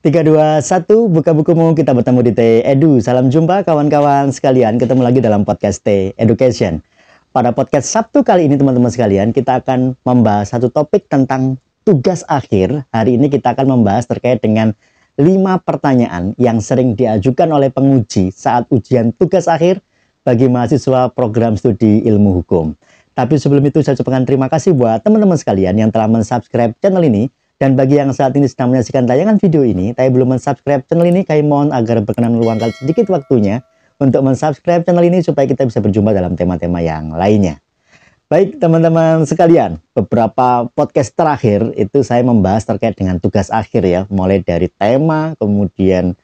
3, 2, 1, buka bukumu, kita bertemu di T-Edu. Salam jumpa kawan-kawan sekalian, ketemu lagi dalam podcast T-Education. Pada podcast Sabtu kali ini teman-teman sekalian, kita akan membahas satu topik tentang tugas akhir. Hari ini kita akan membahas terkait dengan 5 pertanyaan yang sering diajukan oleh penguji saat ujian tugas akhir bagi mahasiswa program studi ilmu hukum. Tapi sebelum itu saya ucapkan terima kasih buat teman-teman sekalian yang telah mensubscribe channel ini. Dan bagi yang saat ini sedang menyaksikan tayangan video ini, tapi belum mensubscribe channel ini, kami mohon agar berkenan meluangkan sedikit waktunya untuk mensubscribe channel ini supaya kita bisa berjumpa dalam tema-tema yang lainnya. Baik teman-teman sekalian, beberapa podcast terakhir itu saya membahas terkait dengan tugas akhir ya, mulai dari tema, kemudian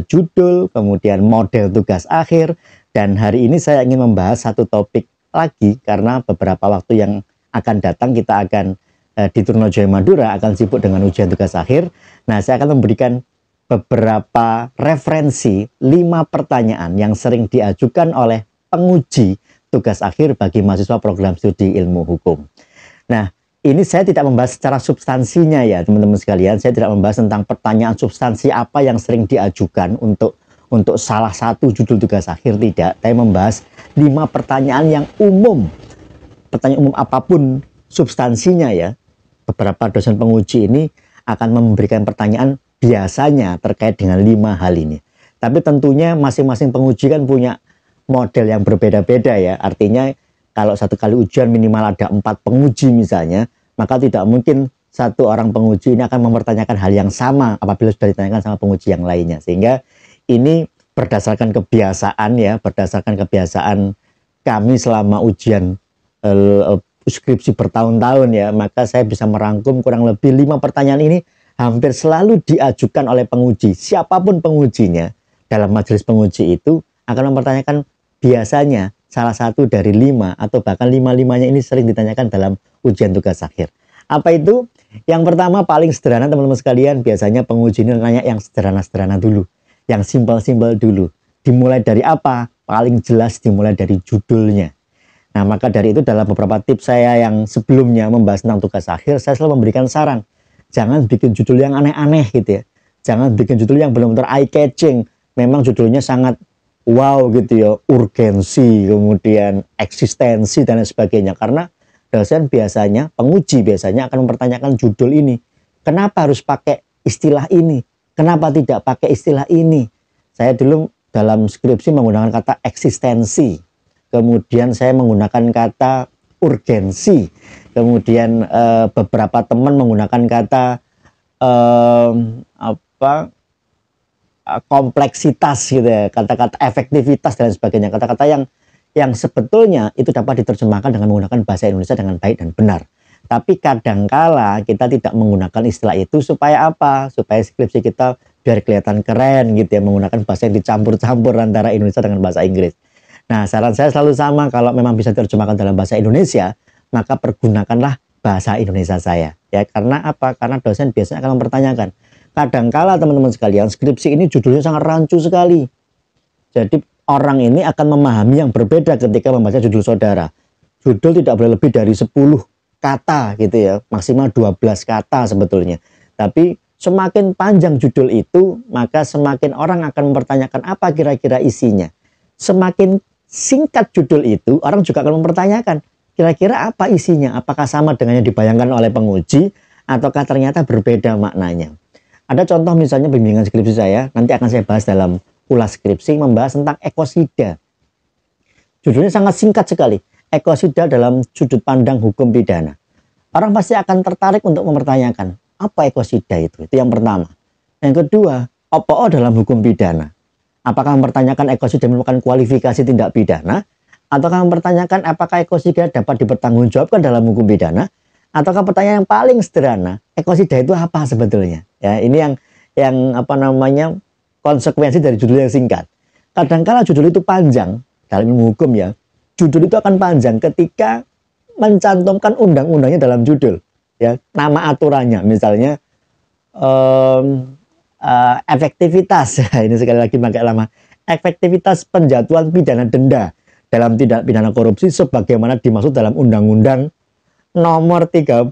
judul, kemudian model tugas akhir, dan hari ini saya ingin membahas satu topik lagi karena beberapa waktu yang akan datang kita akan di Trunojoyo Madura akan sibuk dengan ujian tugas akhir. Nah, saya akan memberikan beberapa referensi 5 pertanyaan yang sering diajukan oleh penguji tugas akhir bagi mahasiswa program studi ilmu hukum. Nah, ini saya tidak membahas secara substansinya ya teman-teman sekalian. Saya tidak membahas tentang pertanyaan substansi apa yang sering diajukan untuk salah satu judul tugas akhir, tidak. Saya membahas 5 pertanyaan yang umum. Pertanyaan umum apapun substansinya ya. Beberapa dosen penguji ini akan memberikan pertanyaan biasanya terkait dengan 5 hal ini. Tapi tentunya masing-masing penguji kan punya model yang berbeda-beda ya. Artinya kalau satu kali ujian minimal ada 4 penguji misalnya, maka tidak mungkin satu orang penguji ini akan mempertanyakan hal yang sama apabila sudah ditanyakan sama penguji yang lainnya. Sehingga ini berdasarkan kebiasaan ya, berdasarkan kebiasaan kami selama ujian skripsi bertahun-tahun ya, maka saya bisa merangkum kurang lebih 5 pertanyaan ini hampir selalu diajukan oleh penguji. Siapapun pengujinya dalam majelis penguji itu akan mempertanyakan biasanya salah satu dari 5 atau bahkan 5-5-nya ini sering ditanyakan dalam ujian tugas akhir. Apa itu? Yang pertama paling sederhana teman-teman sekalian, biasanya penguji ini nanya yang sederhana-sederhana dulu, yang simpel-simpel dulu. Dimulai dari apa? Paling jelas dimulai dari judulnya. Nah, maka dari itu dalam beberapa tips saya yang sebelumnya membahas tentang tugas akhir, saya selalu memberikan saran. Jangan bikin judul yang aneh-aneh gitu ya. Jangan bikin judul yang benar-benar eye-catching. Memang judulnya sangat wow gitu ya. Urgensi, kemudian eksistensi dan lain sebagainya. Karena dosen biasanya, penguji biasanya akan mempertanyakan judul ini. Kenapa harus pakai istilah ini? Kenapa tidak pakai istilah ini? Saya dulu dalam skripsi menggunakan kata eksistensi. Kemudian saya menggunakan kata urgensi. Kemudian beberapa teman menggunakan kata kompleksitas gitu ya, kata-kata efektivitas dan sebagainya. Kata-kata yang sebetulnya itu dapat diterjemahkan dengan menggunakan bahasa Indonesia dengan baik dan benar. Tapi kadangkala kita tidak menggunakan istilah itu supaya apa? Supaya skripsi kita biar kelihatan keren gitu ya, menggunakan bahasa yang dicampur-campur antara Indonesia dengan bahasa Inggris. Nah, saran saya selalu sama, kalau memang bisa diterjemahkan dalam bahasa Indonesia, maka pergunakanlah bahasa Indonesia saya. Ya, karena apa? Karena dosen biasanya akan mempertanyakan. Kadangkala teman-teman sekalian, skripsi ini judulnya sangat rancu sekali. Jadi orang ini akan memahami yang berbeda ketika membaca judul saudara. Judul tidak boleh lebih dari 10 kata gitu ya, maksimal 12 kata sebetulnya. Tapi semakin panjang judul itu, maka semakin orang akan mempertanyakan apa kira-kira isinya. Semakin singkat judul itu, orang juga akan mempertanyakan kira-kira apa isinya, apakah sama dengan yang dibayangkan oleh penguji ataukah ternyata berbeda maknanya. Ada contoh misalnya bimbingan skripsi saya, nanti akan saya bahas dalam ulas skripsi, membahas tentang ekosida. Judulnya sangat singkat sekali, ekosida dalam sudut pandang hukum pidana. Orang pasti akan tertarik untuk mempertanyakan apa ekosida itu yang pertama. Yang kedua, apa dalam hukum pidana? Apakah mempertanyakan ekosida merupakan kualifikasi tindak pidana? Ataukah mempertanyakan apakah ekosida dapat dipertanggungjawabkan dalam hukum pidana? Ataukah pertanyaan yang paling sederhana, ekosida itu apa sebetulnya? Ya, ini yang apa namanya konsekuensi dari judul yang singkat. Kadangkala judul itu panjang dalam ilmu hukum ya. Judul itu akan panjang ketika mencantumkan undang-undangnya dalam judul. Ya, nama aturannya misalnya efektivitas, ini sekali lagi pakai lama, efektivitas penjatuhan pidana denda dalam tindak pidana korupsi sebagaimana dimaksud dalam Undang-Undang nomor 31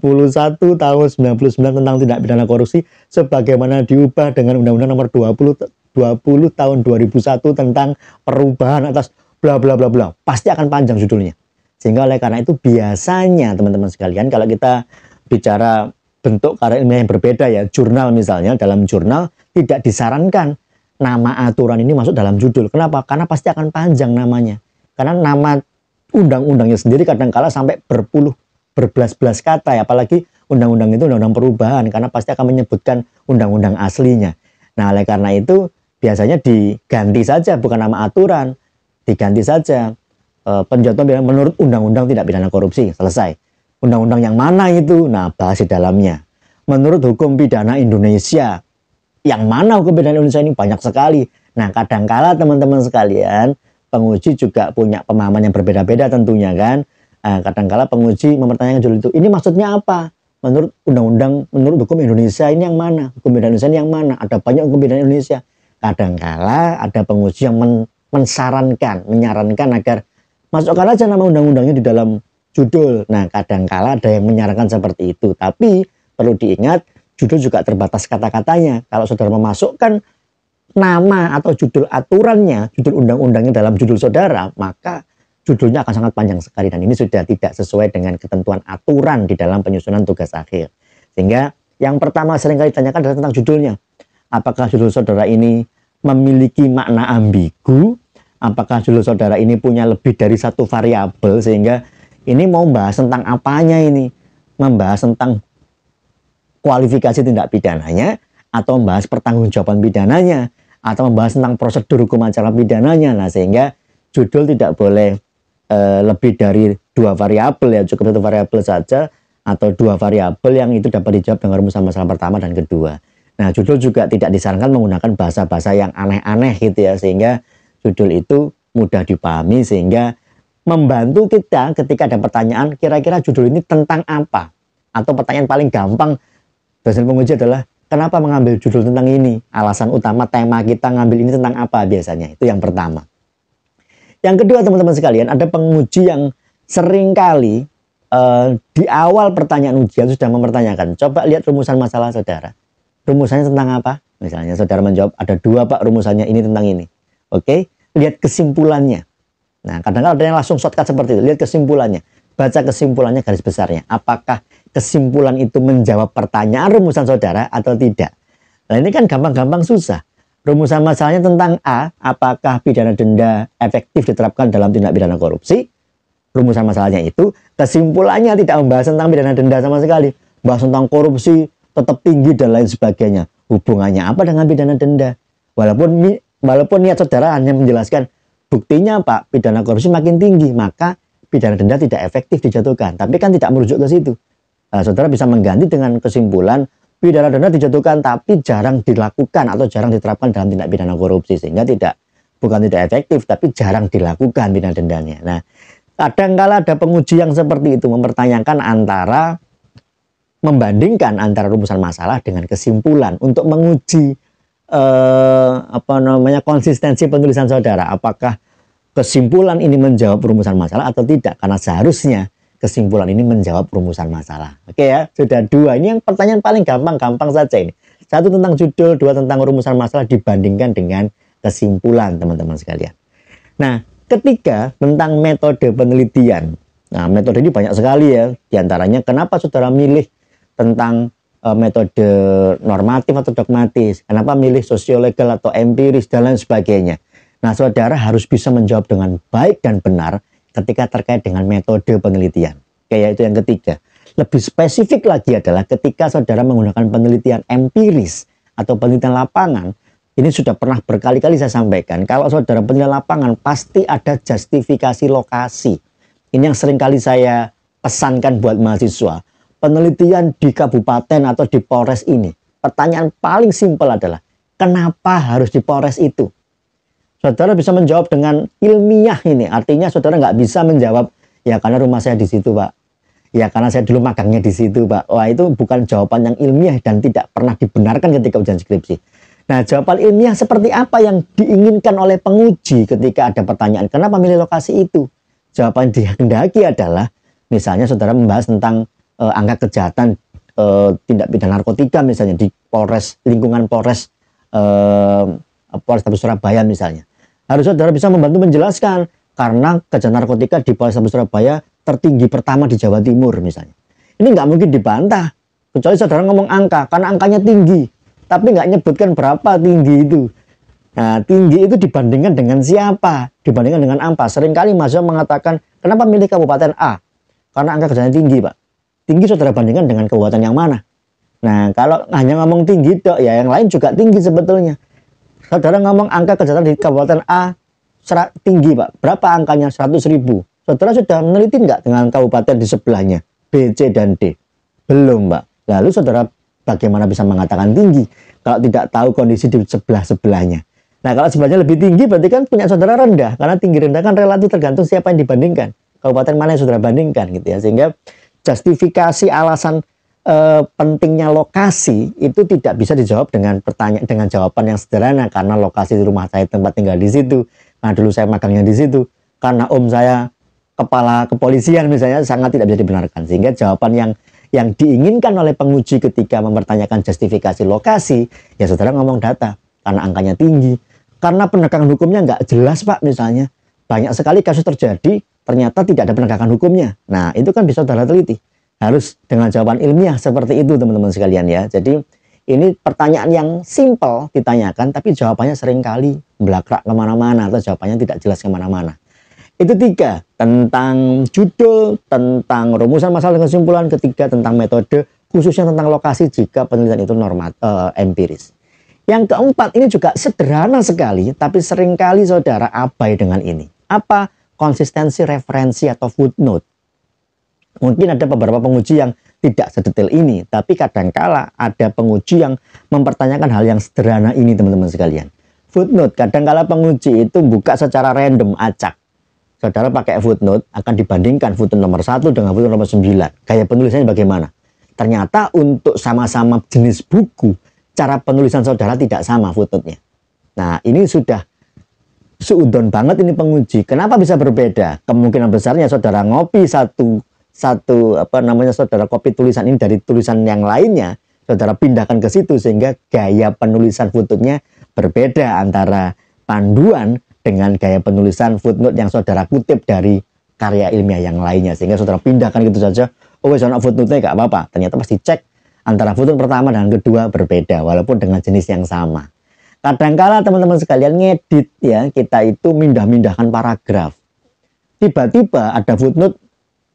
tahun 99 tentang tindak pidana korupsi sebagaimana diubah dengan Undang-Undang nomor 20 tahun 2001 tentang perubahan atas bla bla bla bla. Pasti akan panjang judulnya. Sehingga oleh karena itu biasanya teman-teman sekalian kalau kita bicara bentuk karya ilmiah yang berbeda ya, jurnal misalnya, dalam jurnal tidak disarankan nama aturan ini masuk dalam judul. Kenapa? Karena pasti akan panjang namanya. Karena nama undang-undangnya sendiri kadang-kala sampai berbelas-belas kata ya, apalagi undang-undang itu undang-undang perubahan karena pasti akan menyebutkan undang-undang aslinya. Nah, oleh karena itu biasanya diganti saja, bukan nama aturan, diganti saja penjatuhan menurut undang-undang tindak pidana korupsi, selesai. Undang-undang yang mana itu? Nah, bahas di dalamnya. Menurut hukum pidana Indonesia, yang mana hukum pidana Indonesia ini banyak sekali. Nah, kadangkala teman-teman sekalian, penguji juga punya pemahaman yang berbeda-beda tentunya kan. Kadangkala penguji mempertanyakan judul itu, ini maksudnya apa? Menurut undang-undang, menurut hukum Indonesia ini yang mana? Hukum pidana Indonesia ini yang mana? Ada banyak hukum pidana Indonesia. Kadangkala ada penguji yang menyarankan agar masukkan aja nama undang-undangnya di dalam judul. Nah, kadangkala ada yang menyarankan seperti itu. Tapi perlu diingat, judul juga terbatas kata-katanya. Kalau saudara memasukkan nama atau judul aturannya, judul undang-undangnya dalam judul saudara, maka judulnya akan sangat panjang sekali. Dan ini sudah tidak sesuai dengan ketentuan aturan di dalam penyusunan tugas akhir. Sehingga yang pertama seringkali ditanyakan adalah tentang judulnya. Apakah judul saudara ini memiliki makna ambigu? Apakah judul saudara ini punya lebih dari satu variabel sehingga ini mau membahas tentang apanya ini? Membahas tentang kualifikasi tindak pidananya, atau membahas pertanggungjawaban pidananya, atau membahas tentang prosedur hukum acara pidananya. Nah, sehingga judul tidak boleh lebih dari dua variabel ya, cukup satu variabel saja, atau dua variabel yang itu dapat dijawab dengan rumusan masalah pertama dan kedua. Nah, judul juga tidak disarankan menggunakan bahasa-bahasa yang aneh-aneh gitu ya, sehingga judul itu mudah dipahami, sehingga membantu kita ketika ada pertanyaan, kira-kira judul ini tentang apa? Atau pertanyaan paling gampang dosen penguji adalah, kenapa mengambil judul tentang ini? Alasan utama tema kita ngambil ini tentang apa biasanya? Itu yang pertama. Yang kedua teman-teman sekalian, ada penguji yang seringkali di awal pertanyaan ujian sudah mempertanyakan, coba lihat rumusan masalah saudara. Rumusannya tentang apa? Misalnya saudara menjawab, ada dua pak rumusannya ini tentang ini. Oke, lihat kesimpulannya. Nah, kadang-kadang ada yang langsung shortcut seperti itu. Lihat kesimpulannya. Baca kesimpulannya garis besarnya. Apakah kesimpulan itu menjawab pertanyaan rumusan saudara atau tidak? Nah, ini kan gampang-gampang susah. Rumusan masalahnya tentang A. Apakah pidana denda efektif diterapkan dalam tindak pidana korupsi? Rumusan masalahnya itu. Kesimpulannya tidak membahas tentang pidana denda sama sekali. Bahas tentang korupsi tetap tinggi dan lain sebagainya. Hubungannya apa dengan pidana denda? Walaupun niat saudara hanya menjelaskan, buktinya Pak, pidana korupsi makin tinggi, maka pidana denda tidak efektif dijatuhkan. Tapi kan tidak merujuk ke situ. Nah, saudara bisa mengganti dengan kesimpulan, pidana denda dijatuhkan tapi jarang dilakukan atau jarang diterapkan dalam tindak pidana korupsi. Sehingga bukan tidak efektif, tapi jarang dilakukan pidana dendanya. Nah, kadang-kala ada penguji yang seperti itu, membandingkan antara rumusan masalah dengan kesimpulan untuk menguji konsistensi penulisan saudara, apakah kesimpulan ini menjawab rumusan masalah atau tidak, karena seharusnya kesimpulan ini menjawab rumusan masalah. Oke ya, sudah dua. Ini yang pertanyaan paling gampang saja ini. Satu tentang judul, dua tentang rumusan masalah dibandingkan dengan kesimpulan teman-teman sekalian. Nah, ketiga tentang metode penelitian. Nah, metode ini banyak sekali ya. Di antaranya kenapa saudara milih tentang metode normatif atau dogmatis, kenapa milih sosiolegal atau empiris dan lain sebagainya. Nah, saudara harus bisa menjawab dengan baik dan benar ketika terkait dengan metode penelitian. Oke, yaitu yang ketiga. Lebih spesifik lagi adalah ketika saudara menggunakan penelitian empiris atau penelitian lapangan. Ini sudah pernah berkali-kali saya sampaikan, kalau saudara penelitian lapangan pasti ada justifikasi lokasi. Ini yang seringkali saya pesankan buat mahasiswa. Penelitian di kabupaten atau di Polres ini, pertanyaan paling simpel adalah, kenapa harus di Polres itu? Saudara bisa menjawab dengan ilmiah ini, artinya saudara nggak bisa menjawab, ya karena rumah saya di situ Pak, ya karena saya dulu magangnya di situ Pak. Wah, itu bukan jawaban yang ilmiah dan tidak pernah dibenarkan ketika ujian skripsi. Nah, jawaban ilmiah seperti apa yang diinginkan oleh penguji ketika ada pertanyaan, kenapa milih lokasi itu? Jawaban dikehendaki adalah, misalnya saudara membahas tentang angka kejahatan tindak pidana narkotika misalnya di Polres, lingkungan Polres Polrestabes Surabaya misalnya. Harus saudara bisa membantu menjelaskan karena kejahatan narkotika di Polrestabes Surabaya tertinggi pertama di Jawa Timur misalnya. Ini nggak mungkin dibantah kecuali saudara ngomong angka, karena angkanya tinggi tapi nggak nyebutkan berapa tinggi itu. Nah, tinggi itu dibandingkan dengan siapa? Dibandingkan dengan apa? Seringkali mahasiswa mengatakan, kenapa milih kabupaten A? Karena angka kejahatan tinggi, Pak. Tinggi saudara bandingkan dengan kabupaten yang mana? Nah, kalau hanya ngomong tinggi, dok, ya yang lain juga tinggi sebetulnya. Saudara ngomong angka kejahatan di kabupaten A tinggi, Pak. Berapa angkanya? 100.000. Saudara sudah meneliti nggak dengan kabupaten di sebelahnya? B, C, dan D? Belum, Pak. Lalu saudara bagaimana bisa mengatakan tinggi kalau tidak tahu kondisi di sebelah-sebelahnya? Nah, kalau sebelahnya lebih tinggi berarti kan punya saudara rendah, karena tinggi rendah kan relatif tergantung siapa yang dibandingkan, kabupaten mana yang saudara bandingkan gitu ya. Sehingga justifikasi alasan pentingnya lokasi itu tidak bisa dijawab dengan pertanyaan dengan jawaban yang sederhana, karena lokasi di rumah saya tempat tinggal di situ, nah dulu saya magangnya di situ, karena om saya kepala kepolisian misalnya, sangat tidak bisa dibenarkan. Sehingga jawaban yang diinginkan oleh penguji ketika mempertanyakan justifikasi lokasi, ya saudara ngomong data, karena angkanya tinggi, karena penegakan hukumnya nggak jelas, Pak, misalnya. Banyak sekali kasus terjadi, ternyata tidak ada penegakan hukumnya. Nah, itu kan bisa saudara teliti. Harus dengan jawaban ilmiah seperti itu, teman-teman sekalian ya. Jadi, ini pertanyaan yang simpel ditanyakan, tapi jawabannya seringkali belakrak kemana-mana, atau jawabannya tidak jelas kemana-mana. Itu 3, tentang judul, tentang rumusan masalah dengan kesimpulan. Ketiga, tentang metode, khususnya tentang lokasi jika penelitian itu empiris. Yang keempat, ini juga sederhana sekali, tapi seringkali saudara abai dengan ini. Apa? Konsistensi referensi atau footnote. Mungkin ada beberapa penguji yang tidak sedetail ini, tapi kadangkala ada penguji yang mempertanyakan hal yang sederhana ini, teman-teman sekalian. Footnote, kadangkala penguji itu buka secara random, acak. Saudara pakai footnote, akan dibandingkan footnote nomor 1 dengan footnote nomor 9. Gaya penulisannya bagaimana? Ternyata untuk sama-sama jenis buku, cara penulisan saudara tidak sama footnote-nya. Nah, ini sudah suudon banget ini penguji. Kenapa bisa berbeda? Kemungkinan besarnya saudara ngopi saudara copy tulisan ini dari tulisan yang lainnya, saudara pindahkan ke situ sehingga gaya penulisan footnote-nya berbeda antara panduan dengan gaya penulisan footnote yang saudara kutip dari karya ilmiah yang lainnya, sehingga saudara pindahkan gitu saja. Oh, soal footnote-nya nggak apa-apa. Ternyata pasti cek antara footnote pertama dan kedua berbeda, walaupun dengan jenis yang sama. Kadangkala teman-teman sekalian ngedit ya, kita itu mindah-mindahkan paragraf. Tiba-tiba ada footnote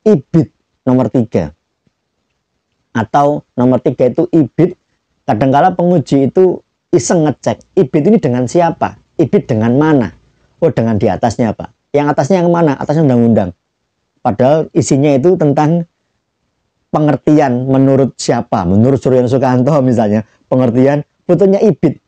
ibid nomor 3. Atau nomor 3 itu ibid, kadangkala penguji itu iseng ngecek, ibid ini dengan siapa? Ibid dengan mana? Oh, dengan di atasnya, Pak. Yang atasnya yang mana? Atasnya undang-undang. Padahal isinya itu tentang pengertian menurut siapa, menurut Suryan Sukanto misalnya, pengertian fotonya ibid.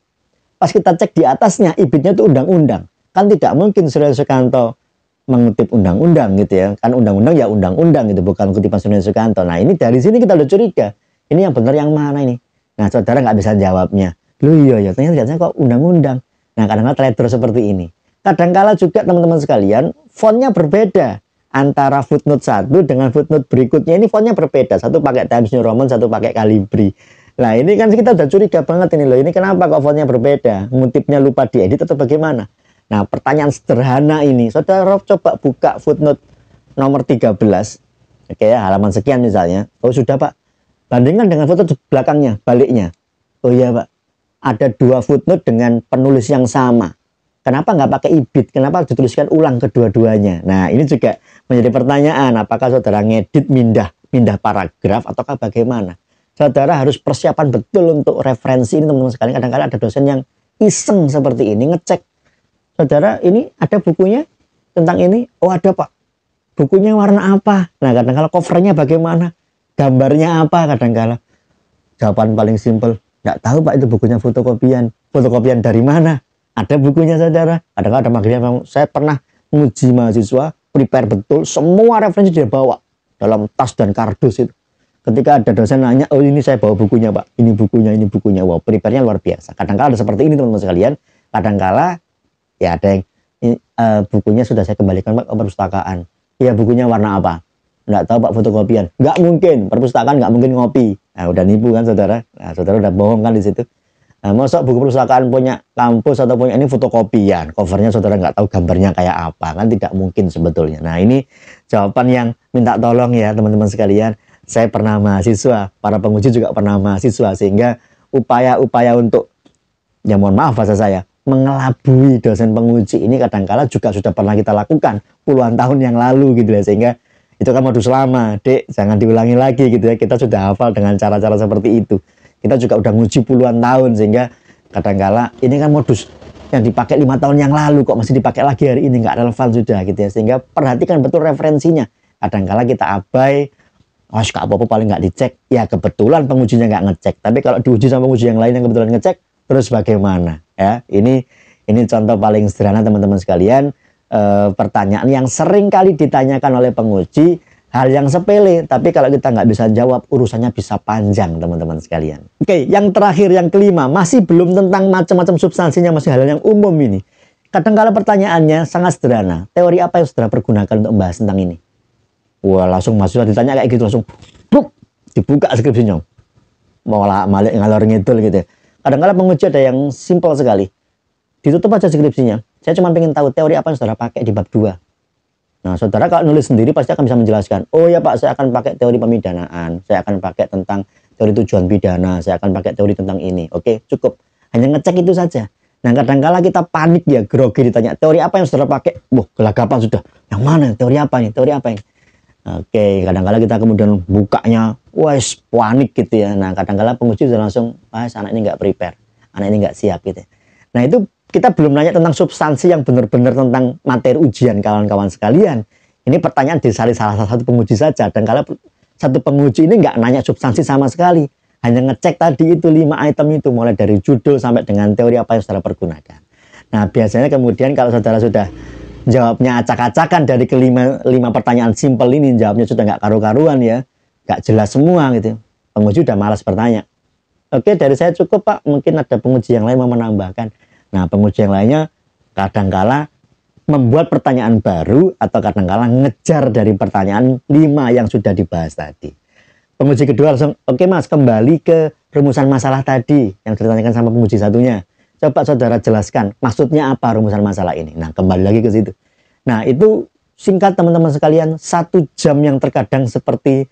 Pas kita cek di atasnya, ibidnya itu undang-undang. Kan tidak mungkin Suryan Sukanto mengutip undang-undang gitu ya. Kan undang-undang ya undang-undang gitu, bukan kutipan Suryan Sukanto. Nah, ini dari sini kita udah curiga. Ini yang benar yang mana ini? Nah, saudara nggak bisa jawabnya. Loh iya ya, ternyata kok undang-undang. Nah, kadang-kadang trader seperti ini. Kadang-kala juga teman-teman sekalian, fontnya berbeda. Antara footnote 1 dengan footnote berikutnya ini fontnya berbeda. Satu pakai Times New Roman, satu pakai Calibri. Nah, ini kan kita udah curiga banget ini loh. Ini kenapa kok fontnya berbeda? Ngutipnya lupa diedit atau bagaimana? Nah, pertanyaan sederhana ini. Saudara coba buka footnote nomor 13. Oke ya, halaman sekian misalnya. Oh, sudah, Pak. Bandingkan dengan footnote belakangnya, baliknya. Oh iya, Pak. Ada 2 footnote dengan penulis yang sama. Kenapa nggak pakai ibid? Kenapa dituliskan ulang kedua-duanya? Nah, ini juga menjadi pertanyaan. Apakah saudara ngedit, mindah paragraf, ataukah bagaimana? Saudara harus persiapan betul untuk referensi ini, teman-teman sekalian. Kadang-kadang ada dosen yang iseng seperti ini, ngecek. Saudara, ini ada bukunya tentang ini? Oh, ada, Pak. Bukunya warna apa? Nah, kadang-kadang covernya bagaimana? Gambarnya apa? Kadang-kadang jawaban paling simpel, nggak tahu, Pak, itu bukunya fotokopian. Fotokopian dari mana? Ada bukunya, saudara. Kadang-kadang ada magazin. Saya pernah menguji mahasiswa, prepare betul, semua referensi dia bawa dalam tas dan kardus itu. Ketika ada dosen nanya, oh ini saya bawa bukunya, Pak, ini bukunya. Wow, prepare-nya luar biasa. Kadang-kala ada seperti ini, teman-teman sekalian. Kadang-kala ya ada yang bukunya sudah saya kembalikan, Pak, ke perpustakaan. Ya, bukunya warna apa? Nggak tahu Pak fotokopian. Nggak mungkin, perpustakaan nggak mungkin ngopi. Nah, udah nipu kan saudara. Nah, saudara udah bohong kan di situ. Nah, masuk buku perpustakaan punya kampus atau punya ini fotokopian, covernya saudara nggak tahu gambarnya kayak apa, kan tidak mungkin sebetulnya. Nah, ini jawaban yang minta tolong ya teman-teman sekalian. Saya pernah mahasiswa, para penguji juga pernah mahasiswa, sehingga upaya-upaya untuk, ya mohon maaf bahasa saya, mengelabui dosen penguji ini kadangkala juga sudah pernah kita lakukan puluhan tahun yang lalu gitu ya, sehingga itu kan modus lama, Dek, jangan diulangi lagi gitu ya. Kita sudah hafal dengan cara-cara seperti itu. Kita juga udah nguji puluhan tahun, sehingga kadangkala ini kan modus yang dipakai 5 tahun yang lalu kok masih dipakai lagi hari ini, nggak relevan sudah gitu ya. Sehingga perhatikan betul referensinya. Kadangkala kita abai, oh nggak apa-apa paling nggak dicek. Ya kebetulan pengujinya nggak ngecek. Tapi kalau diuji sama penguji yang lain yang kebetulan ngecek, terus bagaimana? Ya ini contoh paling sederhana teman-teman sekalian. Pertanyaan yang sering kali ditanyakan oleh penguji, hal yang sepele, tapi kalau kita nggak bisa jawab, urusannya bisa panjang teman-teman sekalian. Oke, yang terakhir, yang kelima, masih belum tentang macam-macam substansinya, masih hal yang umum ini. Kadang-kala pertanyaannya sangat sederhana. Teori apa yang saudara pergunakan untuk membahas tentang ini? Wah, langsung mahasiswa ditanya kayak gitu, langsung buk, dibuka skripsinya. Malah malik ngalor ngidul gitu. Kadang-kala penguji ada yang simpel sekali. Ditutup aja skripsinya. Saya cuma pengen tahu teori apa yang saudara pakai di bab 2. Nah, saudara kalau nulis sendiri pasti akan bisa menjelaskan. Oh ya Pak, saya akan pakai teori pemidanaan. Saya akan pakai tentang teori tujuan pidana. Saya akan pakai teori tentang ini. Oke, cukup. Hanya ngecek itu saja. Nah, kadang-kala kita panik ya, grogi ditanya. Teori apa yang saudara pakai? Wah, gelagapan sudah. Yang mana? Teori apa ini? Teori apa ini? Oke, kadang-kala kita kemudian bukanya, wes panik gitu ya. Nah, kadang-kala penguji sudah langsung, anak ini nggak prepare. Anak ini nggak siap gitu. Nah, itu kita belum nanya tentang substansi yang benar-benar tentang materi ujian kawan-kawan sekalian. Ini pertanyaan dari salah satu penguji saja. Dan kalau satu penguji ini nggak nanya substansi sama sekali. Hanya ngecek tadi itu 5 item itu. Mulai dari judul sampai dengan teori apa yang saudara pergunakan. Nah biasanya kemudian kalau saudara sudah jawabnya acak-acakan dari kelima pertanyaan simpel ini. Jawabnya sudah nggak karu-karuan ya. Nggak jelas semua gitu. Penguji udah malas bertanya. Oke, dari saya cukup Pak. Mungkin ada penguji yang lain mau menambahkan. Nah, penguji yang lainnya kadangkala membuat pertanyaan baru atau kadangkala ngejar dari pertanyaan 5 yang sudah dibahas tadi. Penguji kedua langsung, oke Mas, kembali ke rumusan masalah tadi yang ditanyakan sama penguji satunya. Coba saudara jelaskan, maksudnya apa rumusan masalah ini? Nah, kembali lagi ke situ. Nah, itu singkat teman-teman sekalian, 1 jam yang terkadang seperti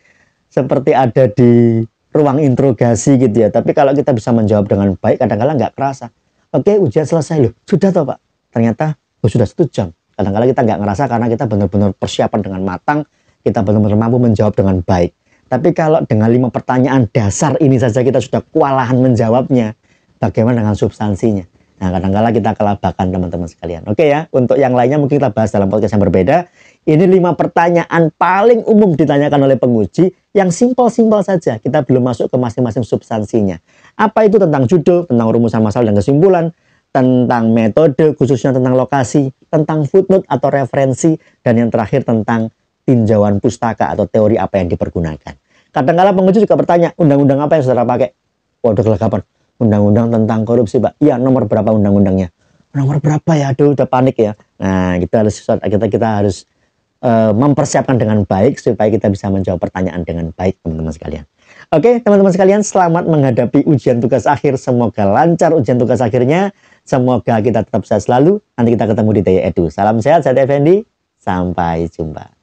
ada di ruang interogasi gitu ya. Tapi kalau kita bisa menjawab dengan baik, kadang-kadang nggak kerasa. Oke, ujian selesai loh. Sudah toh Pak? Ternyata sudah 1 jam. Kadang-kadang kita nggak ngerasa karena kita benar-benar persiapan dengan matang. Kita benar-benar mampu menjawab dengan baik. Tapi kalau dengan 5 pertanyaan dasar ini saja kita sudah kewalahan menjawabnya. Bagaimana dengan substansinya? Nah, kadang-kadang kita kelabakan teman-teman sekalian. Oke ya, untuk yang lainnya mungkin kita bahas dalam podcast yang berbeda. Ini 5 pertanyaan paling umum ditanyakan oleh penguji. Yang simpel-simpel saja. Kita belum masuk ke masing-masing substansinya. Apa itu tentang judul, tentang rumusan masalah dan kesimpulan, tentang metode, khususnya tentang lokasi, tentang footnote atau referensi, dan yang terakhir tentang tinjauan pustaka atau teori apa yang dipergunakan. Kadang-kala penguji juga bertanya, undang-undang apa yang saudara pakai? Waduh, gelagapan. Undang-undang tentang korupsi, Pak. Iya, nomor berapa undang-undangnya? Nomor berapa ya? Aduh, udah panik ya. Nah, kita harus mempersiapkan dengan baik supaya kita bisa menjawab pertanyaan dengan baik, teman-teman sekalian. Oke, teman-teman sekalian, selamat menghadapi ujian tugas akhir. Semoga lancar ujian tugas akhirnya. Semoga kita tetap sehat selalu. Nanti kita ketemu di TY Edu. Salam sehat, saya Effendi. Sampai jumpa.